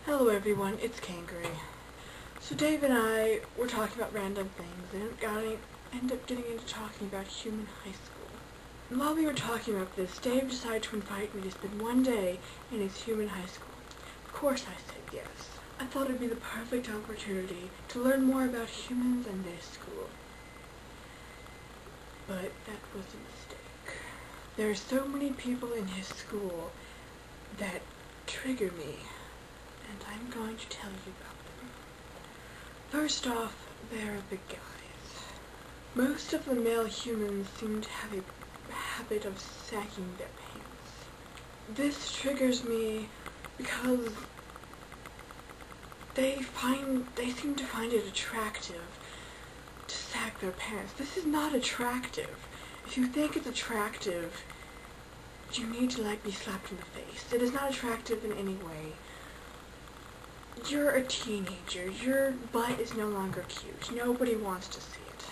Hello everyone, it's Kankri. So Dave and I were talking about random things and ended up getting into talking about human high school. And while we were talking about this, Dave decided to invite me to spend one day in his human high school. Of course I said yes. I thought it would be the perfect opportunity to learn more about humans and their school. But that was a mistake. There are so many people in his school that trigger me, and I'm going to tell you about them. First off, there are the guys. Most of the male humans seem to have a habit of sagging their pants. This triggers me because they seem to find it attractive to sag their pants. This is not attractive. If you think it's attractive, you need to be slapped in the face. It is not attractive in any way. You're a teenager. Your butt is no longer cute. Nobody wants to see it.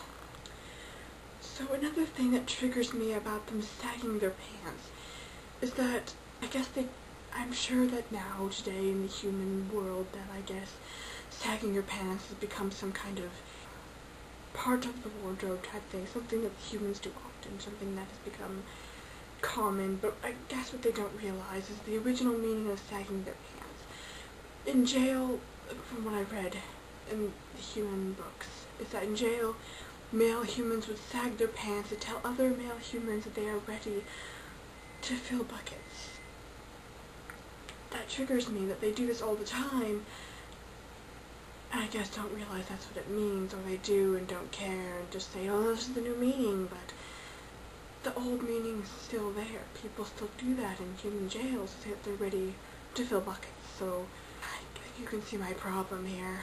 So another thing that triggers me about them sagging their pants is that I'm sure that now, today in the human world, that sagging your pants has become some kind of part of the wardrobe type thing, something that humans do often, something that has become common, but I guess what they don't realize is the original meaning of sagging their pants. In jail, from what I read in the human books, is that in jail, male humans would sag their pants to tell other male humans that they are ready to fill buckets. That triggers me that they do this all the time, and I guess don't realize that's what it means, or they do and don't care and just say, oh, this is the new meaning, but the old meaning's still there. People still do that in human jails, say that they're ready to fill buckets, so you can see my problem here.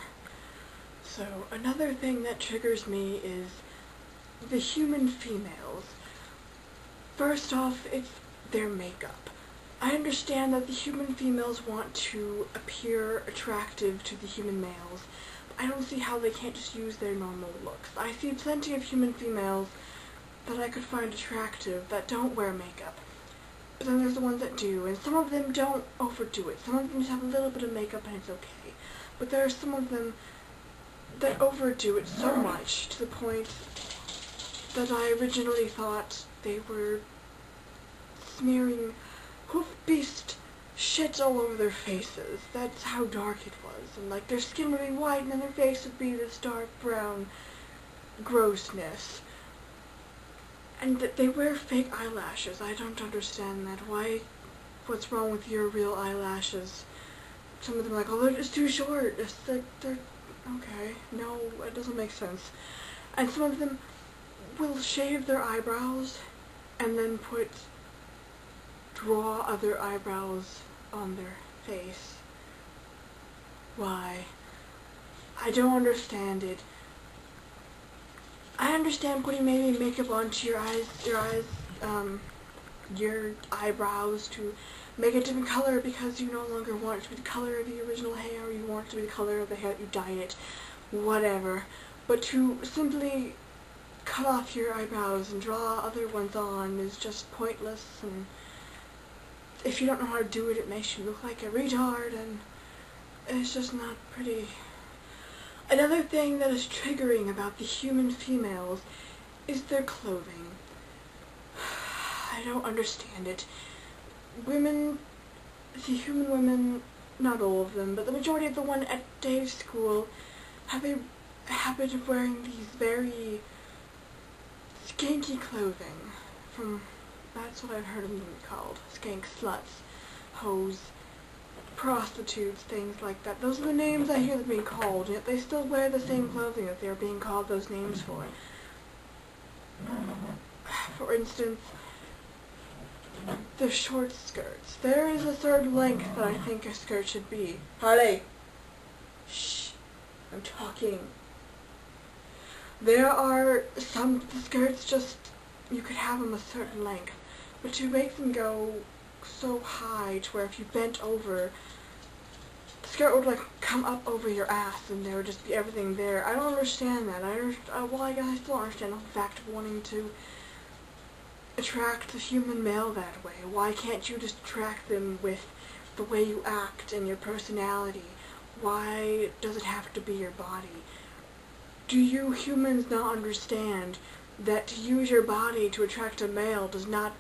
So another thing that triggers me is the human females. First off, it's their makeup. I understand that the human females want to appear attractive to the human males, but I don't see how they can't just use their normal looks. I see plenty of human females that I could find attractive that don't wear makeup. But then there's the ones that do, and some of them don't overdo it. Some of them just have a little bit of makeup and it's okay. But there are some of them that overdo it so much to the point that I originally thought they were smearing hoof-beast shit all over their faces. That's how dark it was. And their skin would be white and then their face would be this dark brown grossness. And that they wear fake eyelashes. I don't understand that. What's wrong with your real eyelashes? Some of them are like, oh, they're just too short. They're okay. No, it doesn't make sense. And some of them will shave their eyebrows and then draw other eyebrows on their face. Why? I don't understand it. I understand putting maybe makeup onto your eyebrows to make a different color because you no longer want it to be the color of the original hair, or you want it to be the color of the hair that you dye it, whatever. But to simply cut off your eyebrows and draw other ones on is just pointless, and if you don't know how to do it, it makes you look like a retard, and it's just not pretty. Another thing that is triggering about the human females is their clothing. I don't understand it. The human women, not all of them, but the majority of the ones at Dave's school have a habit of wearing these very skanky clothing. That's what I've heard them called. Skank sluts, hoes, prostitutes, things like that. Those are the names I hear them being called, yet they still wear the same clothing that they're being called those names for. For instance, the short skirts. There is a certain length that I think a skirt should be. Harley! Shh! I'm talking. There are some skirts you could have them a certain length, but to make them go so high to where if you bent over, the skirt would come up over your ass and there would just be everything there. I don't understand that. I guess I still understand the fact of wanting to attract the human male that way. Why can't you just attract them with the way you act and your personality. Why does it have to be your body? Do you humans not understand that to use your body to attract a male does not,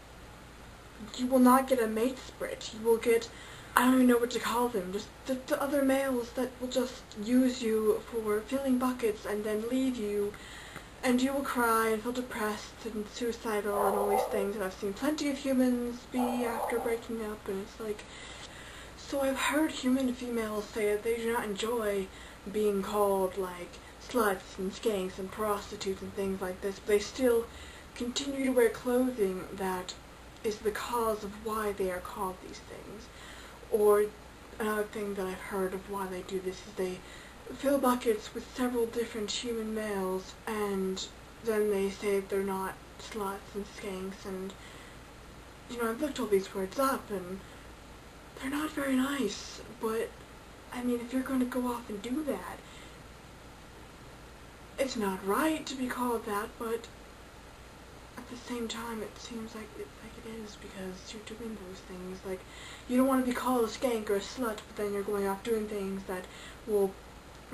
you will not get a mate split. You will get, I don't even know what to call them, just the other males that will just use you for filling buckets and then leave you, and you will cry and feel depressed and suicidal and all these things, and I've seen plenty of humans be after breaking up, and it's like, so I've heard human females say that they do not enjoy being called, like, sluts and skanks and prostitutes and things like this, but they still continue to wear clothing that is the cause of why they are called these things. Or another thing that I've heard of why they do this is they fill buckets with several different human males, and then they say they're not sluts and skanks, and, you know, I've looked all these words up, and they're not very nice, but, I mean, if you're going to go off and do that, it's not right to be called that, but at the same time it seems like it is, because you're doing those things. Like, you don't want to be called a skank or a slut, but then you're going off doing things that will,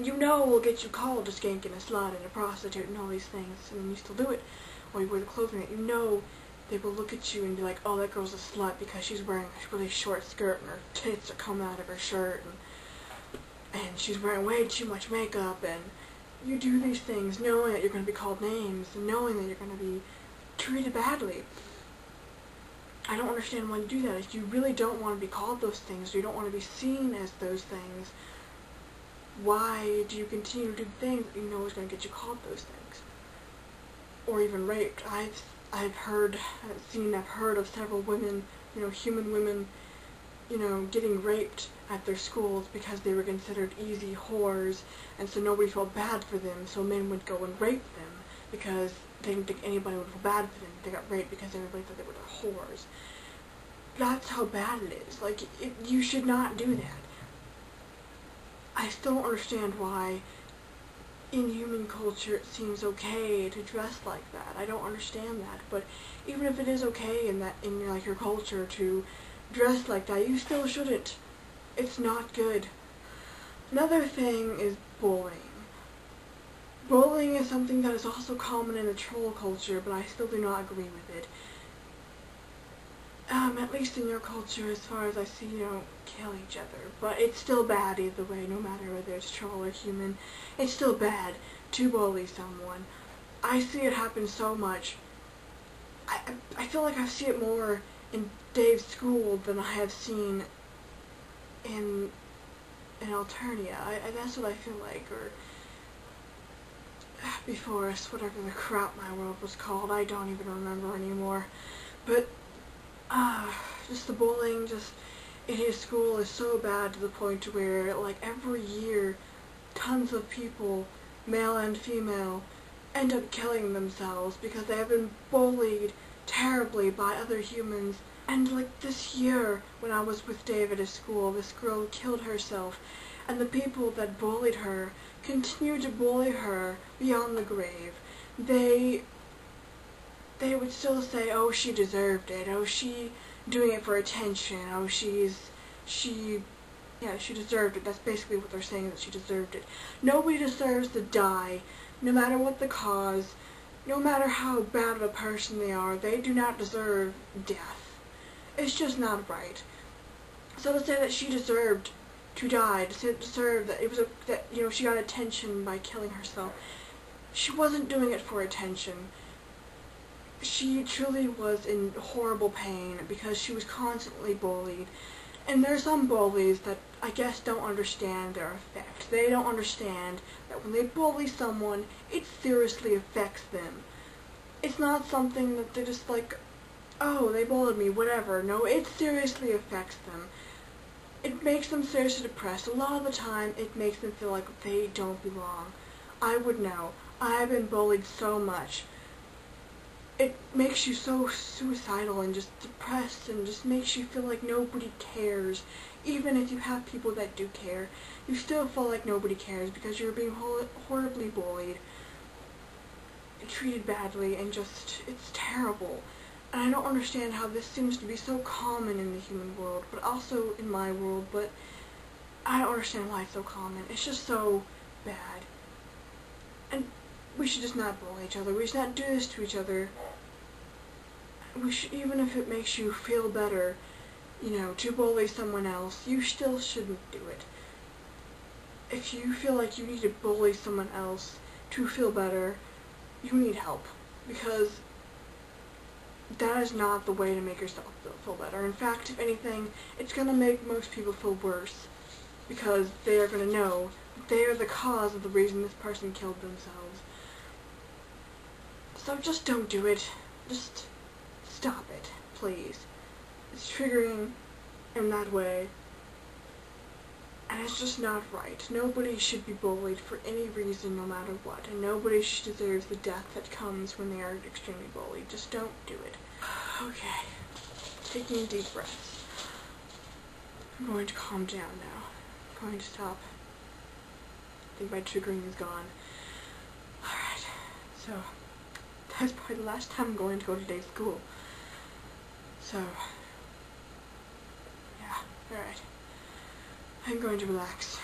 you know, will get you called a skank and a slut and a prostitute and all these things, and then you still do it, or you wear the clothing that you know they will look at you and be like, oh, that girl's a slut because she's wearing a really short skirt and her tits are coming out of her shirt, and she's wearing way too much makeup, and you do these things knowing that you're going to be called names, and knowing that you're going to be treated badly. I don't understand why you do that. If you really don't want to be called those things, or you don't want to be seen as those things, why do you continue to do things that you know is going to get you called those things? Or even raped. I've heard of several women, you know, human women, you know, getting raped at their schools because they were considered easy whores, and so nobody felt bad for them, so men would go and rape them because they didn't think anybody would feel bad for them. They got raped because everybody thought they were whores. That's how bad it is. Like, you should not do that. I still don't understand why in human culture it seems okay to dress like that. I don't understand that. But even if it is okay in your culture to dress like that, you still shouldn't. It's not good. Another thing is bullying. Bullying is something that is also common in the troll culture, but I still do not agree with it. At least in your culture, as far as I see, you don't kill each other. But it's still bad either way, no matter whether it's troll or human. It's still bad to bully someone. I see it happen so much. I feel like I see it more in Dave's school than I have seen in Alternia. That's what I feel like, or before us, whatever the crap my world was called. I don't even remember anymore. But just the bullying in his school is so bad to the point where, like, every year tons of people, male and female, end up killing themselves because they have been bullied terribly by other humans. And, like, this year when I was with Dave at his school, this girl killed herself, and the people that bullied her continued to bully her beyond the grave. They would still say, oh, she deserved it, oh, she doing it for attention, oh, she deserved it. That's basically what they're saying, that she deserved it. Nobody deserves to die, no matter what the cause, no matter how bad of a person they are. They do not deserve death. It's just not right. So to say that she deserved to die, to deserve that she got attention by killing herself, she wasn't doing it for attention. She truly was in horrible pain because she was constantly bullied. And there are some bullies that I guess don't understand their effect. They don't understand that when they bully someone, it seriously affects them. It's not something that they're just like, oh, they bullied me, whatever. No, it seriously affects them. It makes them seriously depressed. A lot of the time, it makes them feel like they don't belong. I would know. I've been bullied so much. It makes you so suicidal and just depressed, and just makes you feel like nobody cares. Even if you have people that do care, you still feel like nobody cares because you're being horribly bullied, treated badly, and just, it's terrible. And I don't understand how this seems to be so common in the human world, but also in my world, but I don't understand why it's so common. It's just so bad. And we should just not bully each other. We should not do this to each other. We should, even if it makes you feel better, you know, to bully someone else, you still shouldn't do it. If you feel like you need to bully someone else to feel better, you need help. Because that is not the way to make yourself feel better. In fact, if anything, it's going to make most people feel worse. Because they are going to know that they are the cause of the reason this person killed themselves. So just don't do it. Just stop it, please. It's triggering in that way. And it's just not right. Nobody should be bullied for any reason, no matter what. And nobody deserves the death that comes when they are extremely bullied. Just don't do it. Okay. Taking deep breaths. I'm going to calm down now. I'm going to stop. I think my triggering is gone. Alright. So, that's probably the last time I'm going to go to day school. So, yeah. Alright. I'm going to relax.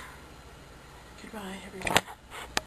Goodbye, everyone.